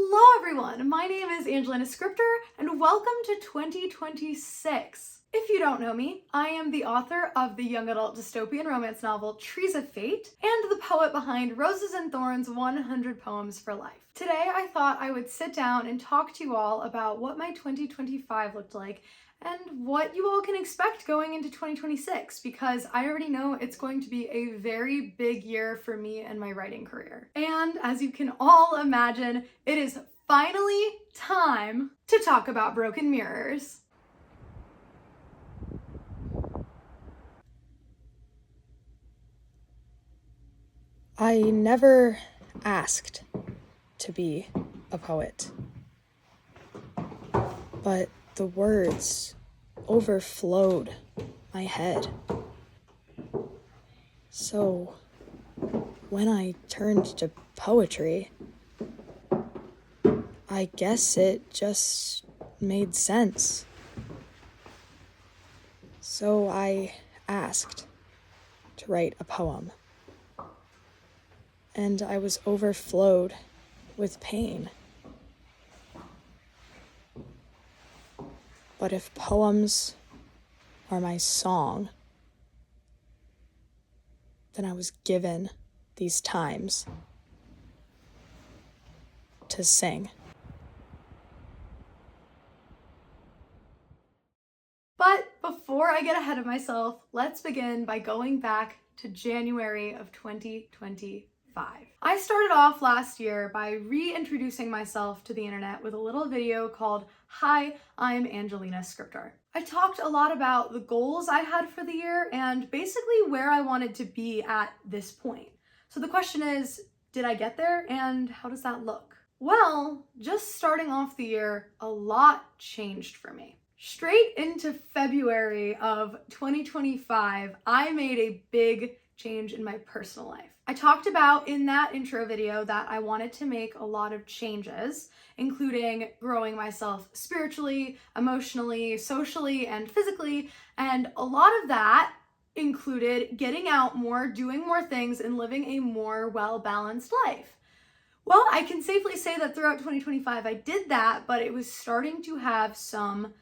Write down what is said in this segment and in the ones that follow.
Hello everyone, my name is Angelina Scriptor and welcome to 2026. If you don't know me, I am the author of the young adult dystopian romance novel Trees of Fate and the poet behind Roses and Thorns 100 Poems for Life. Today I thought I would sit down and talk to you all about what my 2025 looked like and what you all can expect going into 2026, because I already know it's going to be a very big year for me and my writing career. And as you can all imagine, it is finally time to talk about broken mirrors. I never asked to be a poet, but the words overflowed my head. So when I turned to poetry, I guess it just made sense. So I asked to write a poem, and I was overflowed with pain. But if poems are my song, then I was given these times to sing. But before I get ahead of myself, let's begin by going back to January of 2025. I started off last year by reintroducing myself to the internet with a little video called Hi, I'm Angelina Scriptor. I talked a lot about the goals I had for the year and basically where I wanted to be at this point. So the question is, did I get there and how does that look? Well, just starting off the year, a lot changed for me. Straight into February of 2025, I made a big change in my personal life. I talked about in that intro video that I wanted to make a lot of changes, including growing myself spiritually, emotionally, socially, and physically, and a lot of that included getting out more, doing more things, and living a more well-balanced life. Well, I can safely say that throughout 2025 I did that, but it was starting to have some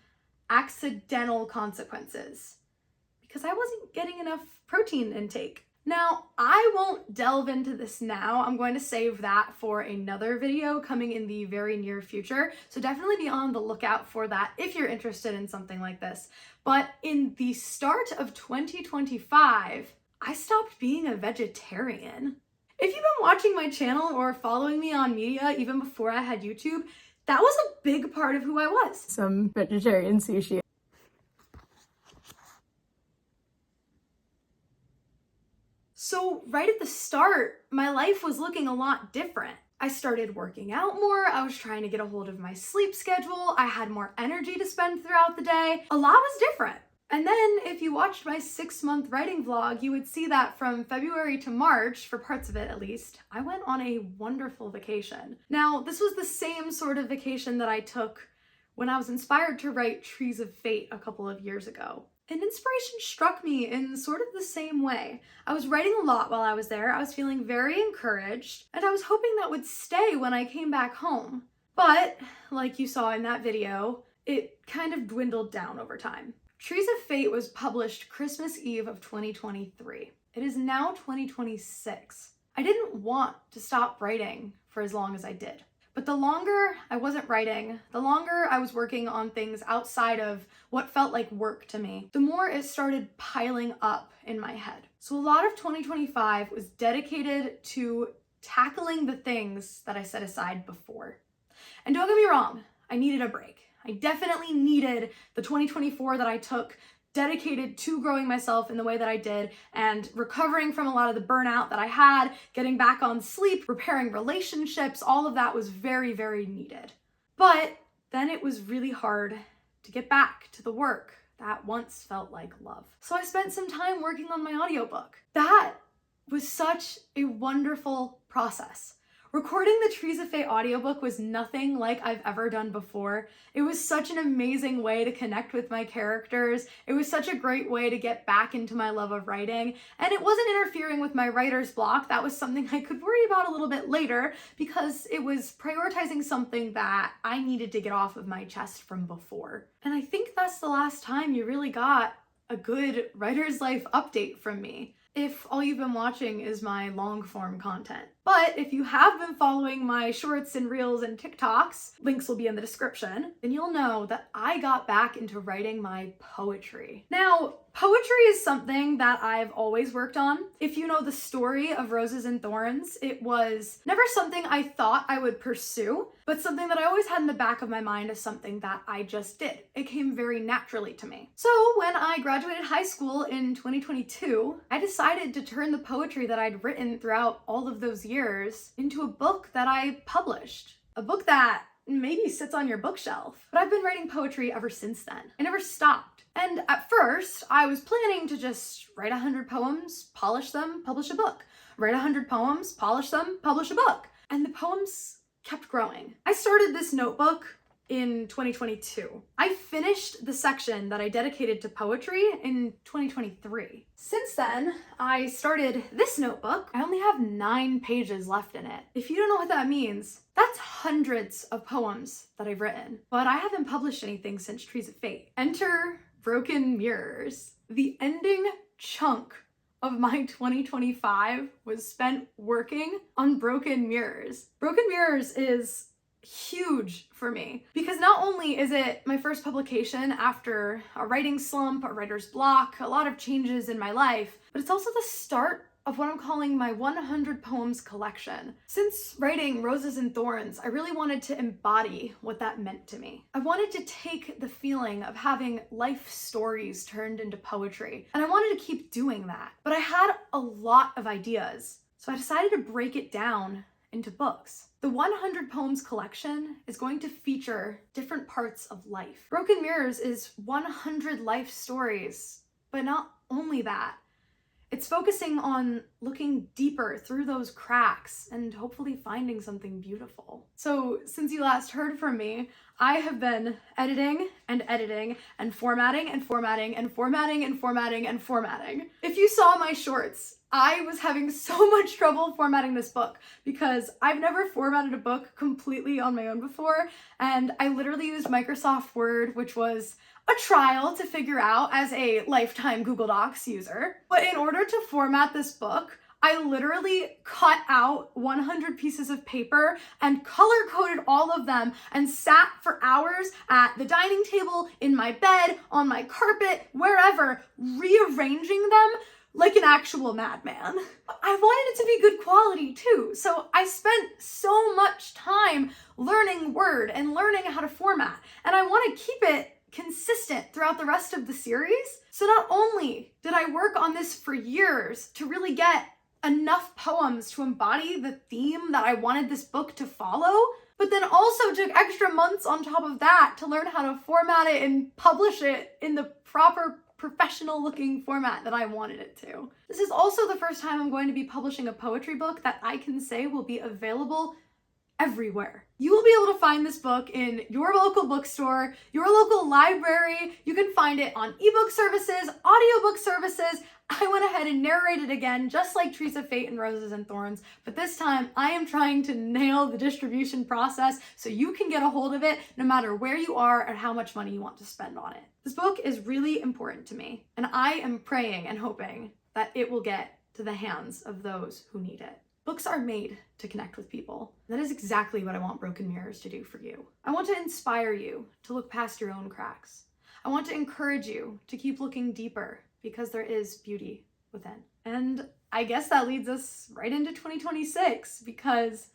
accidental consequences because I wasn't getting enough protein intake. Now, I won't delve into this now. I'm going to save that for another video coming in the very near future. So definitely be on the lookout for that if you're interested in something like this. But in the start of 2025, I stopped being a vegetarian. If you've been watching my channel or following me on media even before I had YouTube, that was a big part of who I was. Some vegetarian sushi. So right at the start, my life was looking a lot different. I started working out more, I was trying to get a hold of my sleep schedule, I had more energy to spend throughout the day. A lot was different. And then if you watched my 6-month writing vlog, you would see that from February to March, for parts of it at least, I went on a wonderful vacation. Now, this was the same sort of vacation that I took when I was inspired to write Trees of Fate a couple of years ago. And inspiration struck me in sort of the same way. I was writing a lot while I was there, I was feeling very encouraged, and I was hoping that would stay when I came back home. But, like you saw in that video, it kind of dwindled down over time. Trees of Fate was published Christmas Eve of 2023. It is now 2026. I didn't want to stop writing for as long as I did. But the longer I wasn't writing, the longer I was working on things outside of what felt like work to me, the more it started piling up in my head. So a lot of 2025 was dedicated to tackling the things that I set aside before. And don't get me wrong, I needed a break. I definitely needed the 2024 that I took dedicated to growing myself in the way that I did and recovering from a lot of the burnout that I had, getting back on sleep, repairing relationships, all of that was very, very needed. But then it was really hard to get back to the work that once felt like love. So I spent some time working on my audiobook. That was such a wonderful process. Recording the Trees of Fate audiobook was nothing like I've ever done before. It was such an amazing way to connect with my characters. It was such a great way to get back into my love of writing, and it wasn't interfering with my writer's block. That was something I could worry about a little bit later because it was prioritizing something that I needed to get off of my chest from before. And I think that's the last time you really got a good writer's life update from me, if all you've been watching is my long form content. But if you have been following my shorts and reels and TikToks, links will be in the description, then you'll know that I got back into writing my poetry. Now, poetry is something that I've always worked on. If you know the story of Roses and Thorns, it was never something I thought I would pursue, but something that I always had in the back of my mind as something that I just did. It came very naturally to me. So when I graduated high school in 2022, I decided to turn the poetry that I'd written throughout all of those years into a book that I published. A book that maybe sits on your bookshelf. But I've been writing poetry ever since then. I never stopped. And at first, I was planning to just write 100 poems, polish them, publish a book. Write 100 poems, polish them, publish a book. And the poems kept growing. I started this notebook in 2022. I finished the section that I dedicated to poetry in 2023. Since then, I started this notebook. I only have 9 pages left in it. If you don't know what that means, that's hundreds of poems that I've written, but I haven't published anything since Trees of Fate. Enter Broken Mirrors. The ending chunk of my 2025 was spent working on Broken Mirrors. Broken Mirrors is huge for me because not only is it my first publication after a writing slump, a writer's block, a lot of changes in my life, but it's also the start of what I'm calling my 100 poems collection. Since writing Roses and Thorns, I really wanted to embody what that meant to me. I wanted to take the feeling of having life stories turned into poetry, and I wanted to keep doing that. But I had a lot of ideas, so I decided to break it down into books. The 100 poems collection is going to feature different parts of life. Broken Mirrors is 100 life stories, but not only that. It's focusing on looking deeper through those cracks and hopefully finding something beautiful. So since you last heard from me, I have been editing and editing and formatting and formatting and formatting and formatting and formatting. If you saw my shorts, I was having so much trouble formatting this book because I've never formatted a book completely on my own before, and I literally used Microsoft Word, which was a trial to figure out as a lifetime Google Docs user. But in order to format this book, I literally cut out 100 pieces of paper and color-coded all of them and sat for hours at the dining table, in my bed, on my carpet, wherever, rearranging them like an actual madman. I wanted it to be good quality too, so I spent so much time learning Word and learning how to format, and I want to keep it consistent throughout the rest of the series. So not only did I work on this for years to really get enough poems to embody the theme that I wanted this book to follow, but then also took extra months on top of that to learn how to format it and publish it in the proper professional looking format that I wanted it to. This is also the first time I'm going to be publishing a poetry book that I can say will be available everywhere. You will be able to find this book in your local bookstore, your local library. You can find it on ebook services, audiobook services. I went ahead and narrated again, just like Trees of Fate and Roses and Thorns, but this time I am trying to nail the distribution process so you can get a hold of it no matter where you are and how much money you want to spend on it. This book is really important to me, and I am praying and hoping that it will get to the hands of those who need it. Books are made to connect with people. That is exactly what I want Broken Mirrors to do for you. I want to inspire you to look past your own cracks. I want to encourage you to keep looking deeper because there is beauty within. And I guess that leads us right into 2026 because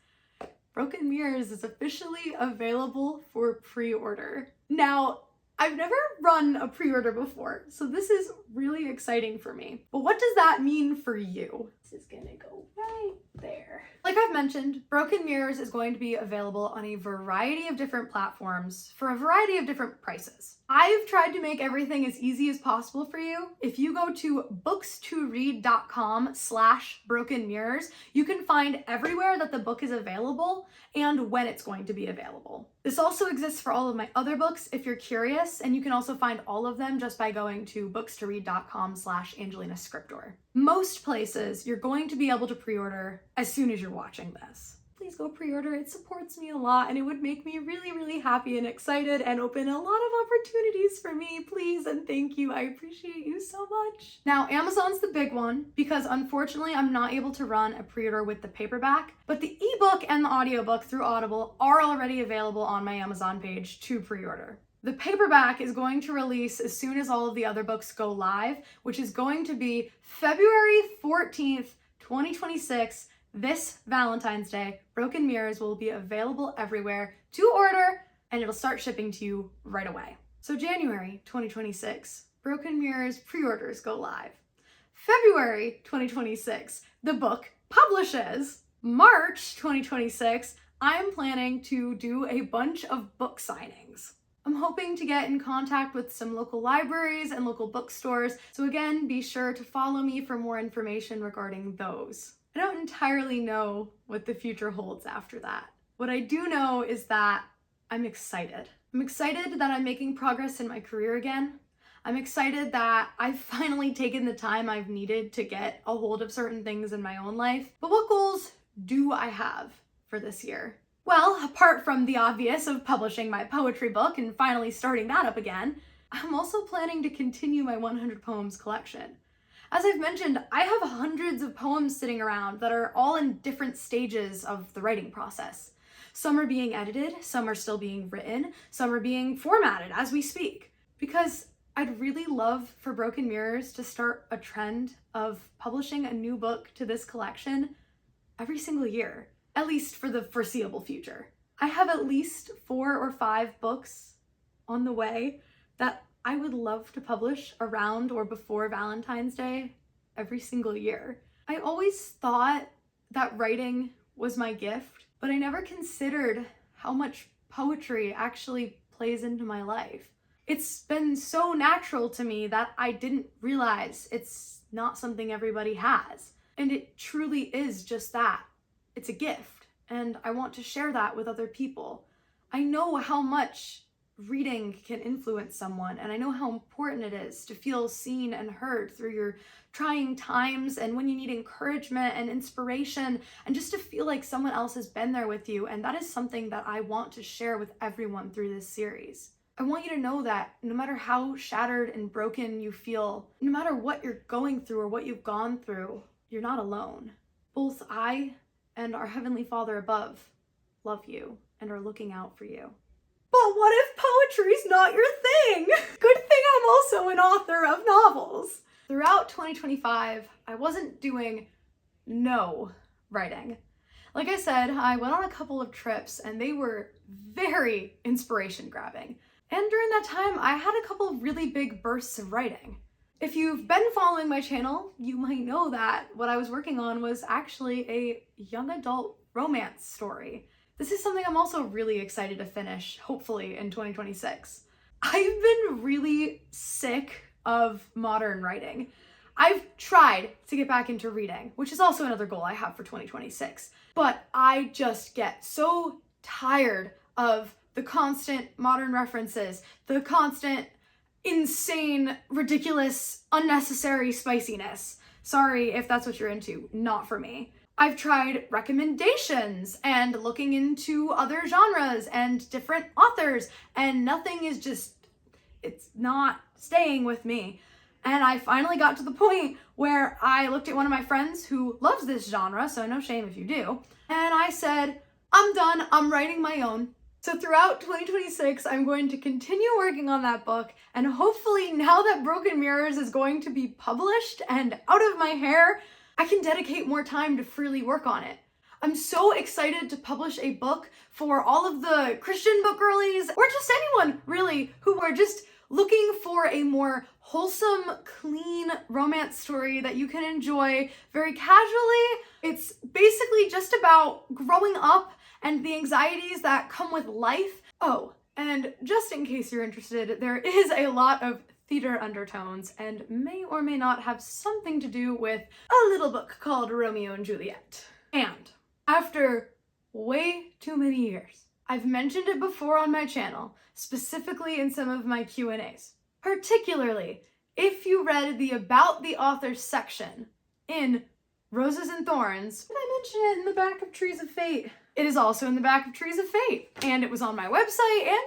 Broken Mirrors is officially available for pre-order. Now, I've never run a pre-order before, so this is really exciting for me. But what does that mean for you? This is gonna go right there. Like I've mentioned, Broken Mirrors is going to be available on a variety of different platforms for a variety of different prices. I've tried to make everything as easy as possible for you. If you go to books2read.com/broken mirrors, you can find everywhere that the book is available and when it's going to be available. This also exists for all of my other books if you're curious, and you can also find all of them just by going to books2read.com/Angelina Scriptor. Most places you're going to be able to pre-order as soon as you're watching this. Please go pre-order. It supports me a lot and it would make me really, really happy and excited and open a lot of opportunities for me. Please and thank you. I appreciate you so much. Now, Amazon's the big one because unfortunately I'm not able to run a pre-order with the paperback, but the ebook and the audiobook through Audible are already available on my Amazon page to pre-order. The paperback is going to release as soon as all of the other books go live, which is going to be February 14th, 2026. This Valentine's Day, Broken Mirrors will be available everywhere to order, and it'll start shipping to you right away. So January 2026, Broken Mirrors pre-orders go live. February 2026, the book publishes. March 2026, I'm planning to do a bunch of book signings. I'm hoping to get in contact with some local libraries and local bookstores, so again, be sure to follow me for more information regarding those. I don't entirely know what the future holds after that. What I do know is that I'm excited. I'm excited that I'm making progress in my career again. I'm excited that I've finally taken the time I've needed to get a hold of certain things in my own life. But what goals do I have for this year? Well, apart from the obvious of publishing my poetry book and finally starting that up again, I'm also planning to continue my 100 poems collection. As I've mentioned, I have hundreds of poems sitting around that are all in different stages of the writing process. Some are being edited, some are still being written, some are being formatted as we speak. Because I'd really love for Broken Mirrors to start a trend of publishing a new book to this collection every single year, at least for the foreseeable future. I have at least 4 or 5 books on the way that I would love to publish around or before Valentine's Day every single year. I always thought that writing was my gift, but I never considered how much poetry actually plays into my life. It's been so natural to me that I didn't realize it's not something everybody has. And it truly is just that. It's a gift, and I want to share that with other people. I know how much reading can influence someone, and I know how important it is to feel seen and heard through your trying times and when you need encouragement and inspiration, and just to feel like someone else has been there with you. And that is something that I want to share with everyone through this series. I want you to know that no matter how shattered and broken you feel, no matter what you're going through or what you've gone through, you're not alone. Both I and our Heavenly Father above love you and are looking out for you. But what if poetry's not your thing? Good thing I'm also an author of novels. Throughout 2025, I wasn't doing no writing. Like I said, I went on a couple of trips and they were very inspiration grabbing. And during that time, I had a couple of really big bursts of writing. If you've been following my channel, you might know that what I was working on was actually a young adult romance story. This is something I'm also really excited to finish, hopefully in 2026. I've been really sick of modern writing. I've tried to get back into reading, which is also another goal I have for 2026, but I just get so tired of the constant modern references, the constant insane, ridiculous, unnecessary spiciness. Sorry if that's what you're into, not for me. I've tried recommendations and looking into other genres and different authors, and nothing is just, it's not staying with me. And I finally got to the point where I looked at one of my friends who loves this genre, so no shame if you do, and I said, I'm done, I'm writing my own. So throughout 2026, I'm going to continue working on that book, and hopefully now that Broken Mirrors is going to be published and out of my hair, I can dedicate more time to freely work on it. I'm so excited to publish a book for all of the Christian book girlies, or just anyone really, who are just looking for a more wholesome, clean romance story that you can enjoy very casually. It's basically just about growing up and the anxieties that come with life. Oh, and just in case you're interested, there is a lot of theater undertones and may or may not have something to do with a little book called Romeo and Juliet. And after way too many years, I've mentioned it before on my channel, specifically in some of my Q&As. Particularly, if you read the About the Author section in Roses and Thorns, did I mention it in the back of Trees of Fate? It is also in the back of Trees of Fate, and it was on my website, and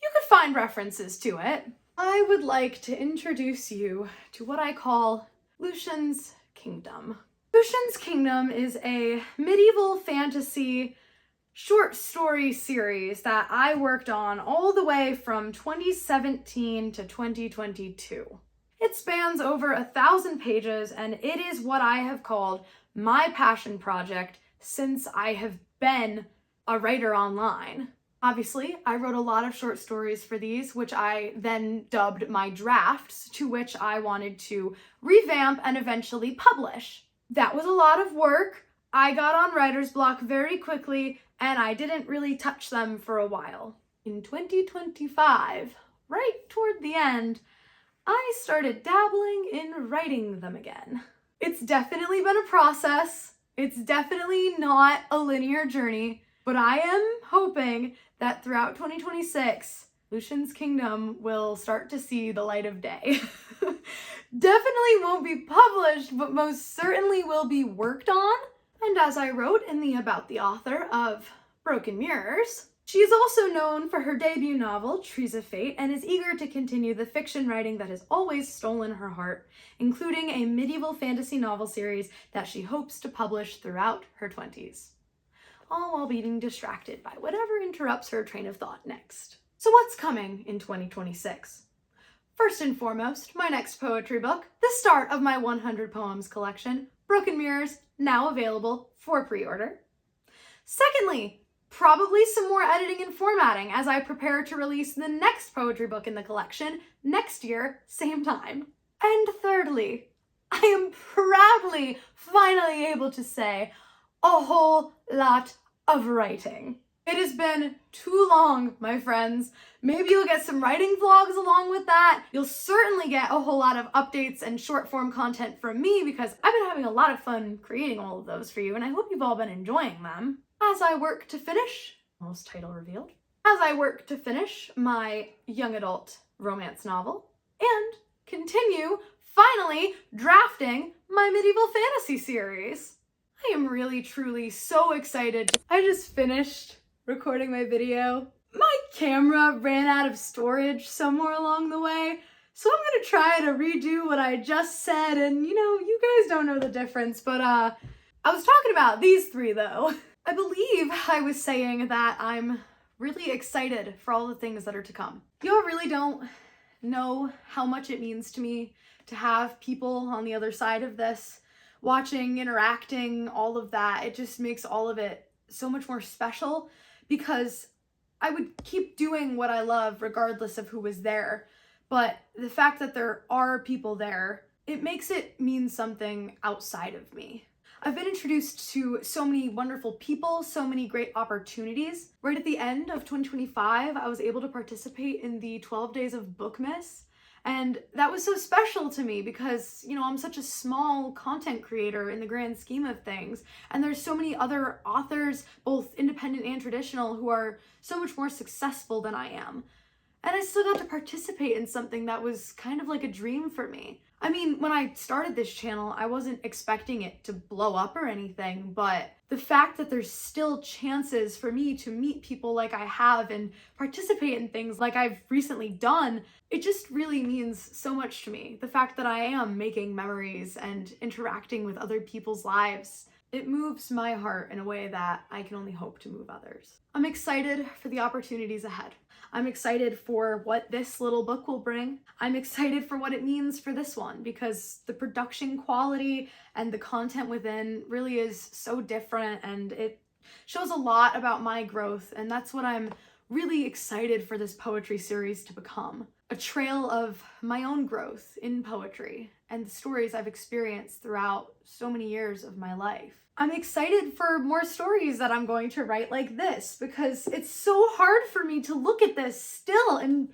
you could find references to it. I would like to introduce you to what I call Lucian's Kingdom. Lucian's Kingdom is a medieval fantasy short story series that I worked on all the way from 2017 to 2022. It spans over 1,000 pages, and it is what I have called my passion project since I have been a writer online. Obviously, I wrote a lot of short stories for these, which I then dubbed my drafts, to which I wanted to revamp and eventually publish. That was a lot of work. I got on writer's block very quickly, and I didn't really touch them for a while. In 2025, right toward the end, I started dabbling in writing them again. It's definitely been a process. It's definitely not a linear journey, but I am hoping that throughout 2026, Lucian's Kingdom will start to see the light of day. Definitely won't be published, but most certainly will be worked on. And as I wrote in the About the Author of Broken Mirrors, she is also known for her debut novel, Trees of Fate, and is eager to continue the fiction writing that has always stolen her heart, including a medieval fantasy novel series that she hopes to publish throughout her 20s. All while being distracted by whatever interrupts her train of thought next. So what's coming in 2026? First and foremost, my next poetry book, the start of my 100 poems collection, Broken Mirrors, now available for pre-order. Secondly, probably some more editing and formatting as I prepare to release the next poetry book in the collection next year, same time. And thirdly, I am proudly finally able to say a whole lot of writing. It has been too long, my friends. Maybe you'll get some writing vlogs along with that. You'll certainly get a whole lot of updates and short form content from me because I've been having a lot of fun creating all of those for you, and I hope you've all been enjoying them. As I work to finish, almost title revealed, as I work to finish my young adult romance novel and continue finally drafting my medieval fantasy series. I am really, truly so excited. I just finished recording my video. My camera ran out of storage somewhere along the way, so I'm gonna try to redo what I just said, and you guys don't know the difference, but I was talking about these three though. I believe I was saying that I'm really excited for all the things that are to come. Y'all really don't know how much it means to me to have people on the other side of this, watching, interacting, all of that. It just makes all of it so much more special because I would keep doing what I love regardless of who was there. But the fact that there are people there, it makes it mean something outside of me. I've been introduced to so many wonderful people, so many great opportunities. Right at the end of 2025, I was able to participate in the 12 Days of Bookmas. And that was so special to me because, I'm such a small content creator in the grand scheme of things. And there's so many other authors, both independent and traditional, who are so much more successful than I am. And I still got to participate in something that was kind of like a dream for me. I mean, when I started this channel, I wasn't expecting it to blow up or anything, but the fact that there's still chances for me to meet people like I have and participate in things like I've recently done, it just really means so much to me. The fact that I am making memories and interacting with other people's lives, it moves my heart in a way that I can only hope to move others. I'm excited for the opportunities ahead. I'm excited for what this little book will bring. I'm excited for what it means for this one because the production quality and the content within really is so different, and it shows a lot about my growth, and that's what I'm really excited for this poetry series to become. a trail of my own growth in poetry and the stories I've experienced throughout so many years of my life. I'm excited for more stories that I'm going to write like this because it's so hard for me to look at this still and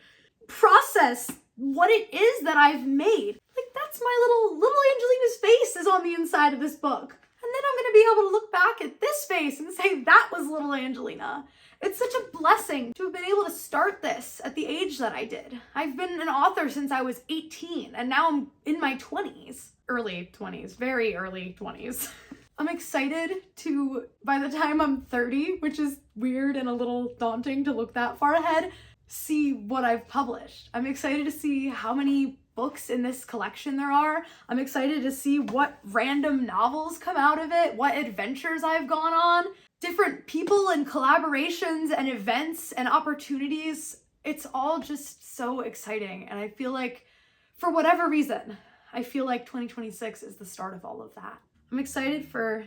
process what it is that I've made. Like, that's my little Angelina's face is on the inside of this book. And then I'm gonna be able to look back at this face and say that was little Angelina. It's such a blessing to have been able to start this at the age that I did. I've been an author since I was 18 and now I'm in my 20s. Early 20s, very early 20s. I'm excited to, by the time I'm 30, which is weird and a little daunting to look that far ahead, see what I've published. I'm excited to see how many books in this collection there are. I'm excited to see what random novels come out of it, what adventures I've gone on, different people and collaborations and events and opportunities. It's all just so exciting. And I feel like, for whatever reason, I feel like 2026 is the start of all of that. I'm excited for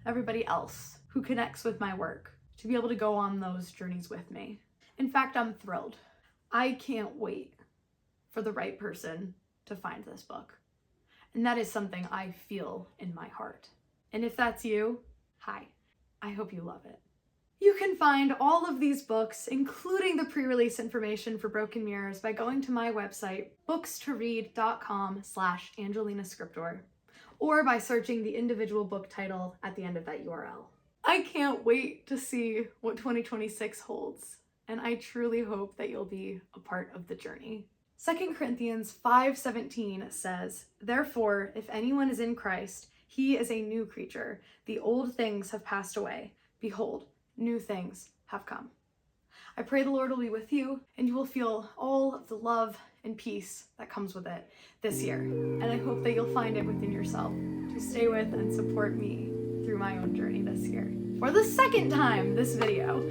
everybody else who connects with my work to be able to go on those journeys with me. In fact, I'm thrilled. I can't wait for the right person to find this book. And that is something I feel in my heart. And if that's you, hi. I hope you love it. You can find all of these books, including the pre-release information for Broken Mirrors, by going to my website, bookstoread.com/Angelina Scriptor, or by searching the individual book title at the end of that URL. I can't wait to see what 2026 holds, and I truly hope that you'll be a part of the journey. 2 Corinthians 5:17 says, "Therefore, if anyone is in Christ, he is a new creature. The old things have passed away. Behold, new things have come." I pray the Lord will be with you and you will feel all of the love and peace that comes with it this year. And I hope that you'll find it within yourself to stay with and support me through my own journey this year. For the second time this video.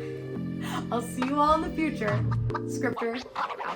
I'll see you all in the future. Scriptor out.